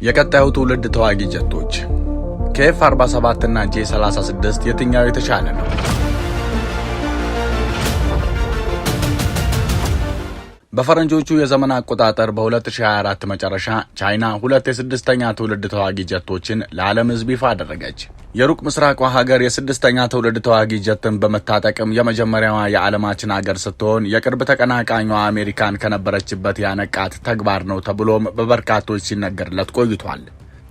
የቀጣዩ ትውልድ ተዋጊ ጀቶች KF-47 እና J-36 የትኛው የተሻለ ነው? በፈረንጆቹ የዘመን አቆጣጠር በ2024 መጨረሻ ቻይና ሁለት የስድስተኛ ትውልድ ተዋጊ ጀቶችን ለዓለም ሕዝብ ይፋ አደረገች። የሩቅ ምስራቋ ሀገር የስድስተኛ ትውልድ ተዋጊ ጀትን በመታጠቅም የመጀመሪያዋ የዓለማችን ሀገር ስትሆን የቅርብ ተቀናቃኟ አሜሪካን ከነበረችበት ያነቃት ተግባር ነው ተብሎም በበርካቶች ሲነገርለት ቆይቷል።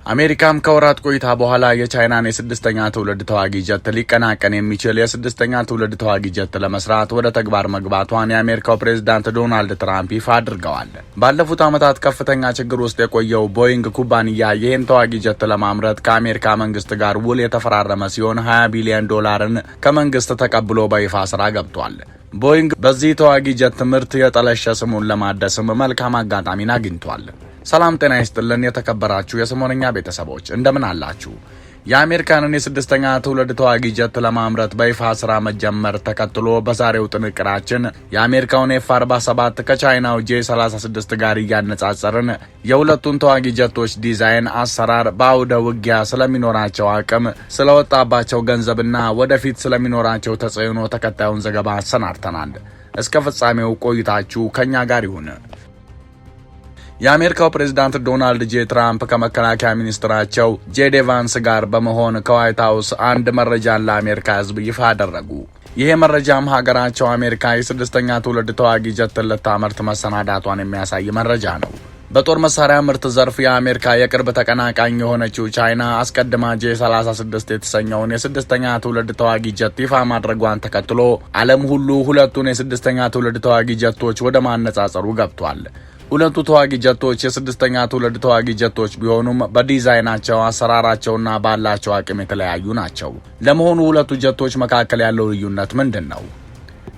አሜሪካም ከወራት ቆይታ በኋላ የቻይናን የስድስተኛ ትውልድ ተዋጊ ጀት ሊቀናቀን የሚችል የስድስተኛ ትውልድ ተዋጊ ጀት ለመስራት ወደ ተግባር መግባቷን የአሜሪካው ፕሬዝዳንት ዶናልድ ትራምፕ ይፋ አድርገዋል። ባለፉት ዓመታት ከፍተኛ ችግር ውስጥ የቆየው ቦይንግ ኩባንያ ይህን ተዋጊ ጀት ለማምረት ከአሜሪካ መንግስት ጋር ውል የተፈራረመ ሲሆን $20 ቢሊዮን ከመንግስት ተቀብሎ በይፋ ስራ ገብቷል። ቦይንግ በዚህ ተዋጊ ጀት ምርት የጠለሸ ስሙን ለማደስም መልካም አጋጣሚን አግኝቷል። ሰላም ጤና ይስጥልን የተከበራችሁ የሰሞነኛ ቤተሰቦች እንደምን አላችሁ? የአሜሪካንን የስድስተኛ ትውልድ ተዋጊ ጀት ለማምረት በይፋ ስራ መጀመር ተከትሎ በዛሬው ጥንቅራችን የአሜሪካውን F-47 ከቻይናው J-36 ጋር እያነጻጸርን የሁለቱን ተዋጊ ጀቶች ዲዛይን፣ አሰራር፣ በአውደ ውጊያ ስለሚኖራቸው አቅም፣ ስለወጣባቸው ገንዘብና ወደፊት ስለሚኖራቸው ተጽዕኖ ተከታዩን ዘገባ አሰናድተናል። እስከ ፍጻሜው ቆይታችሁ ከኛ ጋር ይሁን። የአሜሪካው ፕሬዝዳንት ዶናልድ ጄ ትራምፕ ከመከላከያ ሚኒስትራቸው ጄዲ ቫንስ ጋር በመሆን ከዋይት ሃውስ አንድ መረጃን ለአሜሪካ ሕዝብ ይፋ አደረጉ። ይሄ መረጃም ሀገራቸው አሜሪካ የስድስተኛ ትውልድ ተዋጊ ጀትን ልታመርት መሰናዳቷን የሚያሳይ መረጃ ነው። በጦር መሳሪያ ምርት ዘርፍ የአሜሪካ የቅርብ ተቀናቃኝ የሆነችው ቻይና አስቀድማ J-36 የተሰኘውን የስድስተኛ ትውልድ ተዋጊ ጀት ይፋ ማድረጓን ተከትሎ ዓለም ሁሉ ሁለቱን የስድስተኛ ትውልድ ተዋጊ ጀቶች ወደ ማነጻጸሩ ገብቷል። ሁለቱ ተዋጊ ጀቶች የስድስተኛ ትውልድ ተዋጊ ጀቶች ቢሆኑም በዲዛይናቸው፣ አሰራራቸውና ባላቸው አቅም የተለያዩ ናቸው። ለመሆኑ ሁለቱ ጀቶች መካከል ያለው ልዩነት ምንድን ነው?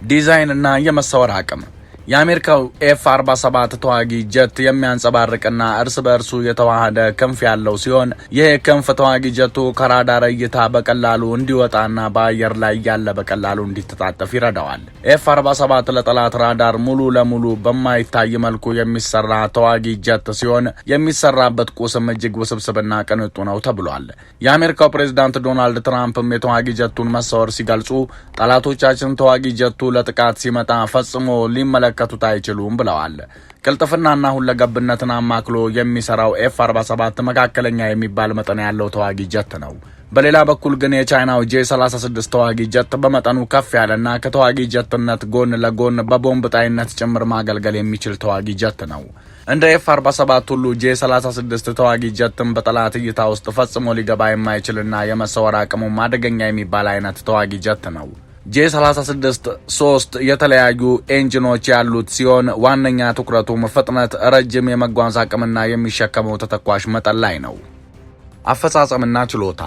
ዲዛይን እና የመሰወር አቅም። የአሜሪካው F-47 ተዋጊ ጀት የሚያንጸባርቅና እርስ በእርሱ የተዋሃደ ክንፍ ያለው ሲሆን ይህ ክንፍ ተዋጊ ጀቱ ከራዳር እይታ በቀላሉ እንዲወጣና በአየር ላይ ያለ በቀላሉ እንዲተጣጠፍ ይረዳዋል። F-47 ለጠላት ራዳር ሙሉ ለሙሉ በማይታይ መልኩ የሚሰራ ተዋጊ ጀት ሲሆን የሚሰራበት ቁስም እጅግ ውስብስብና ቅንጡ ነው ተብሏል። የአሜሪካው ፕሬዝዳንት ዶናልድ ትራምፕም የተዋጊ ጀቱን መሰወር ሲገልጹ ጠላቶቻችን ተዋጊ ጀቱ ለጥቃት ሲመጣ ፈጽሞ ሊመለከቱት አይችሉም ብለዋል። ቅልጥፍናና ሁለገብነትን አማክሎ የሚሰራው F-47 መካከለኛ የሚባል መጠን ያለው ተዋጊ ጀት ነው። በሌላ በኩል ግን የቻይናው J-36 ተዋጊ ጀት በመጠኑ ከፍ ያለና ከተዋጊ ጀትነት ጎን ለጎን በቦምብ ጣይነት ጭምር ማገልገል የሚችል ተዋጊ ጀት ነው። እንደ F-47 ሁሉ J-36 ተዋጊ ጀትም በጠላት እይታ ውስጥ ፈጽሞ ሊገባ የማይችልና የመሰወር አቅሙም አደገኛ የሚባል አይነት ተዋጊ ጀት ነው። J-36 3 የተለያዩ ኤንጂኖች ያሉት ሲሆን ዋነኛ ትኩረቱም ፍጥነት፣ ረጅም የመጓዝ አቅምና የሚሸከመው ተተኳሽ መጠን ላይ ነው። አፈጻጸምና ችሎታ።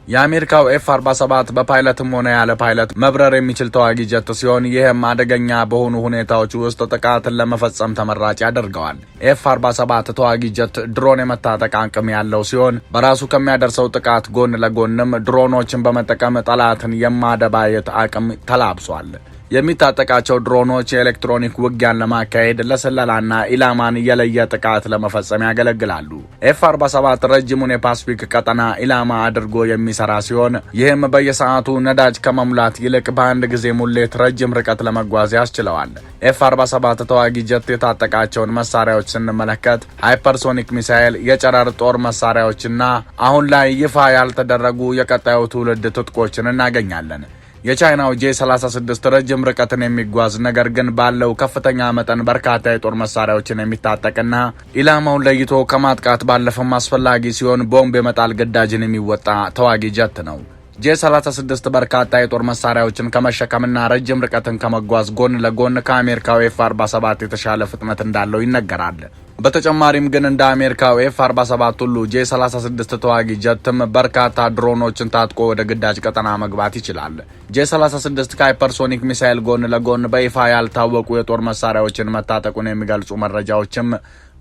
የአሜሪካው F-47 በፓይለትም ሆነ ያለ ፓይለት መብረር የሚችል ተዋጊ ጀት ሲሆን ይህም አደገኛ በሆኑ ሁኔታዎች ውስጥ ጥቃትን ለመፈጸም ተመራጭ ያደርገዋል። F-47 ተዋጊ ጀት ድሮን የመታጠቅ አቅም ያለው ሲሆን በራሱ ከሚያደርሰው ጥቃት ጎን ለጎንም ድሮኖችን በመጠቀም ጠላትን የማደባየት አቅም ተላብሷል። የሚታጠቃቸው ድሮኖች የኤሌክትሮኒክ ውጊያን ለማካሄድ፣ ለስለላና ኢላማን የለየ ጥቃት ለመፈጸም ያገለግላሉ። F-47 ረጅሙን የፓሲፊክ ቀጠና ኢላማ አድርጎ የሚሰራ ሲሆን ይህም በየሰዓቱ ነዳጅ ከመሙላት ይልቅ በአንድ ጊዜ ሙሌት ረጅም ርቀት ለመጓዝ ያስችለዋል። F-47 ተዋጊ ጀት የታጠቃቸውን መሳሪያዎች ስንመለከት ሃይፐርሶኒክ ሚሳኤል፣ የጨረር ጦር መሳሪያዎችና አሁን ላይ ይፋ ያልተደረጉ የቀጣዩ ትውልድ ትጥቆችን እናገኛለን። የቻይናው J-36 ረጅም ርቀትን የሚጓዝ ነገር ግን ባለው ከፍተኛ መጠን በርካታ የጦር መሳሪያዎችን የሚታጠቅና ኢላማውን ለይቶ ከማጥቃት ባለፈም አስፈላጊ ሲሆን ቦምብ የመጣል ግዳጅን የሚወጣ ተዋጊ ጀት ነው። J-36 በርካታ የጦር መሳሪያዎችን ከመሸከምና ረጅም ርቀትን ከመጓዝ ጎን ለጎን ከአሜሪካው F-47 የተሻለ ፍጥነት እንዳለው ይነገራል። በተጨማሪም ግን እንደ አሜሪካው F-47 ሁሉ J-36 ተዋጊ ጀትም በርካታ ድሮኖችን ታጥቆ ወደ ግዳጅ ቀጠና መግባት ይችላል። J-36 ከሃይፐርሶኒክ ሚሳኤል ጎን ለጎን በይፋ ያልታወቁ የጦር መሳሪያዎችን መታጠቁን የሚገልጹ መረጃዎችም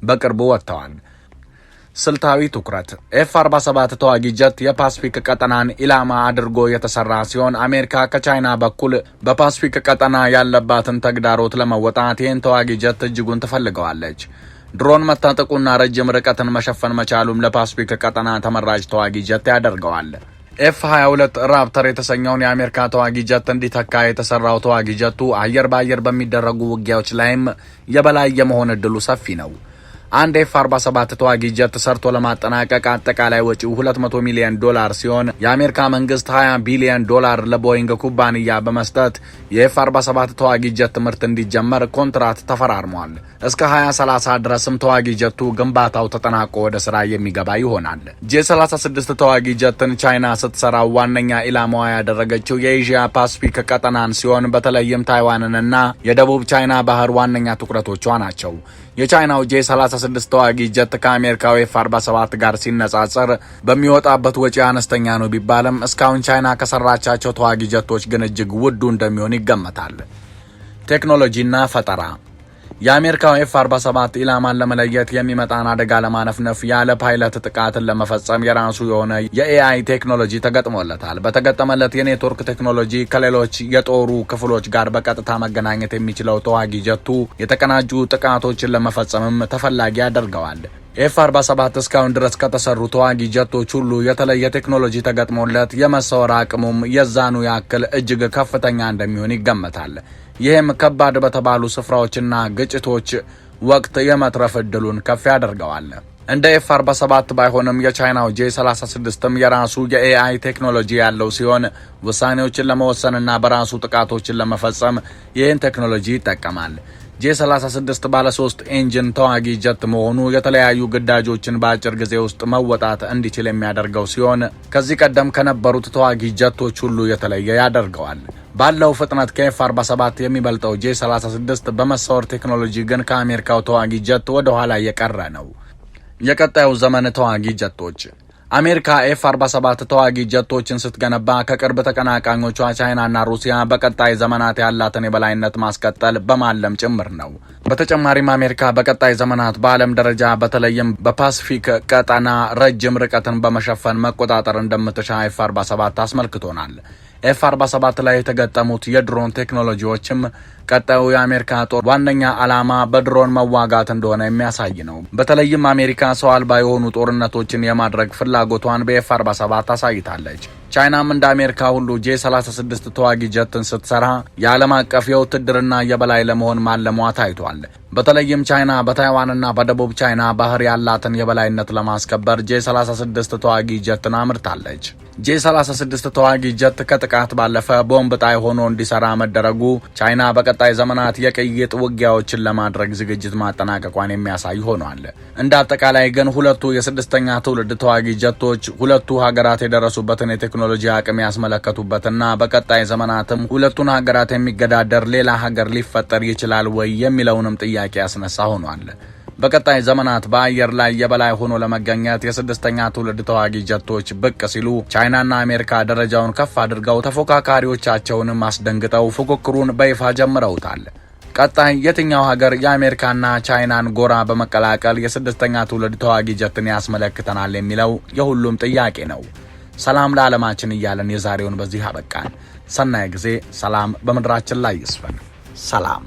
በቅርቡ ወጥተዋል። ስልታዊ ትኩረት። F-47 ተዋጊ ጀት የፓሲፊክ ቀጠናን ኢላማ አድርጎ የተሰራ ሲሆን አሜሪካ ከቻይና በኩል በፓሲፊክ ቀጠና ያለባትን ተግዳሮት ለመወጣት ይህን ተዋጊ ጀት እጅጉን ትፈልገዋለች። ድሮን መታጠቁና ረጅም ርቀትን መሸፈን መቻሉም ለፓሲፊክ ቀጠና ተመራጭ ተዋጊ ጀት ያደርገዋል። F-22 ራፕተር የተሰኘውን የአሜሪካ ተዋጊ ጀት እንዲተካ የተሰራው ተዋጊ ጀቱ አየር በአየር በሚደረጉ ውጊያዎች ላይም የበላይ የመሆን እድሉ ሰፊ ነው። አንድ F-47 ተዋጊ ጀት ሰርቶ ለማጠናቀቅ አጠቃላይ ወጪው $200 ሚሊዮን ሲሆን የአሜሪካ መንግስት $20 ቢሊዮን ለቦይንግ ኩባንያ በመስጠት የF-47 ተዋጊ ጀት ምርት እንዲጀመር ኮንትራት ተፈራርሟል። እስከ 2030 ድረስም ተዋጊ ጀቱ ግንባታው ተጠናቆ ወደ ስራ የሚገባ ይሆናል። J-36 ተዋጊ ጀትን ቻይና ስትሰራው ዋነኛ ኢላማዋ ያደረገችው የኤዥያ ፓሲፊክ ቀጠናን ሲሆን በተለይም ታይዋንንና የደቡብ ቻይና ባህር ዋነኛ ትኩረቶቿ ናቸው። የቻይናው J-36 ተዋጊ ጀት ከአሜሪካው F-47 ጋር ሲነጻጸር በሚወጣበት ወጪ አነስተኛ ነው ቢባልም እስካሁን ቻይና ከሰራቻቸው ተዋጊ ጀቶች ግን እጅግ ውዱ እንደሚሆን ይገመታል። ቴክኖሎጂና ፈጠራ የአሜሪካው F-47 ኢላማን ለመለየት የሚመጣን አደጋ ለማነፍነፍ ያለ ፓይለት ጥቃትን ለመፈጸም የራሱ የሆነ የኤአይ ቴክኖሎጂ ተገጥሞለታል። በተገጠመለት የኔትወርክ ቴክኖሎጂ ከሌሎች የጦሩ ክፍሎች ጋር በቀጥታ መገናኘት የሚችለው ተዋጊ ጀቱ የተቀናጁ ጥቃቶችን ለመፈጸምም ተፈላጊ ያደርገዋል። F-47 እስካሁን ድረስ ከተሰሩ ተዋጊ ጀቶች ሁሉ የተለየ ቴክኖሎጂ ተገጥሞለት የመሰወር አቅሙም የዛኑ ያክል እጅግ ከፍተኛ እንደሚሆን ይገመታል። ይህም ከባድ በተባሉ ስፍራዎችና ግጭቶች ወቅት የመትረፍ እድሉን ከፍ ያደርገዋል። እንደ F-47 ባይሆንም የቻይናው J-36ም የራሱ የኤአይ ቴክኖሎጂ ያለው ሲሆን ውሳኔዎችን ለመወሰንና በራሱ ጥቃቶችን ለመፈጸም ይህን ቴክኖሎጂ ይጠቀማል። J-36 ባለ 3 ኢንጂን ተዋጊ ጀት መሆኑ የተለያዩ ግዳጆችን በአጭር ጊዜ ውስጥ መወጣት እንዲችል የሚያደርገው ሲሆን ከዚህ ቀደም ከነበሩት ተዋጊ ጀቶች ሁሉ የተለየ ያደርገዋል። ባለው ፍጥነት ከF-47 የሚበልጠው J-36 በመሰወር ቴክኖሎጂ ግን ከአሜሪካው ተዋጊ ጀት ወደ ኋላ የቀረ ነው። የቀጣዩ ዘመን ተዋጊ ጀቶች አሜሪካ F-47 ተዋጊ ጀቶችን ስትገነባ ከቅርብ ተቀናቃኞቿ ቻይናና ሩሲያ በቀጣይ ዘመናት ያላትን የበላይነት ማስቀጠል በማለም ጭምር ነው። በተጨማሪም አሜሪካ በቀጣይ ዘመናት በዓለም ደረጃ በተለይም በፓሲፊክ ቀጠና ረጅም ርቀትን በመሸፈን መቆጣጠር እንደምትሻ F-47 አስመልክቶናል። F-47 ላይ የተገጠሙት የድሮን ቴክኖሎጂዎችም ቀጣዩ የአሜሪካ ጦር ዋነኛ ዓላማ በድሮን መዋጋት እንደሆነ የሚያሳይ ነው። በተለይም አሜሪካ ሰው አልባ የሆኑ ጦርነቶችን የማድረግ ፍላጎቷን በF-47 አሳይታለች። ቻይናም እንደ አሜሪካ ሁሉ J-36 ተዋጊ ጀትን ስትሰራ የዓለም አቀፍ የውትድርና የበላይ ለመሆን ማለሟ ታይቷል። በተለይም ቻይና በታይዋንና በደቡብ ቻይና ባህር ያላትን የበላይነት ለማስከበር J-36 ተዋጊ ጀትን አምርታለች። J-36 ተዋጊ ጀት ከጥቃት ባለፈ ቦምብ ጣይ ሆኖ እንዲሰራ መደረጉ ቻይና በቀጣይ ዘመናት የቅይጥ ውጊያዎችን ለማድረግ ዝግጅት ማጠናቀቋን የሚያሳይ ሆኗል። እንደ አጠቃላይ ግን ሁለቱ የስድስተኛ ትውልድ ተዋጊ ጀቶች ሁለቱ ሀገራት የደረሱበትን የቴክኖሎጂ አቅም ያስመለከቱበትና በቀጣይ ዘመናትም ሁለቱን ሀገራት የሚገዳደር ሌላ ሀገር ሊፈጠር ይችላል ወይ የሚለውንም ጥያቄ ያስነሳ ሆኗል። በቀጣይ ዘመናት በአየር ላይ የበላይ ሆኖ ለመገኘት የስድስተኛ ትውልድ ተዋጊ ጀቶች ብቅ ሲሉ ቻይናና አሜሪካ ደረጃውን ከፍ አድርገው ተፎካካሪዎቻቸውንም አስደንግጠው ፉክክሩን በይፋ ጀምረውታል። ቀጣይ የትኛው ሀገር የአሜሪካና ቻይናን ጎራ በመቀላቀል የስድስተኛ ትውልድ ተዋጊ ጀትን ያስመለክተናል የሚለው የሁሉም ጥያቄ ነው። ሰላም ለዓለማችን እያለን የዛሬውን በዚህ አበቃን። ሰናይ ጊዜ። ሰላም በምድራችን ላይ ይስፈን። ሰላም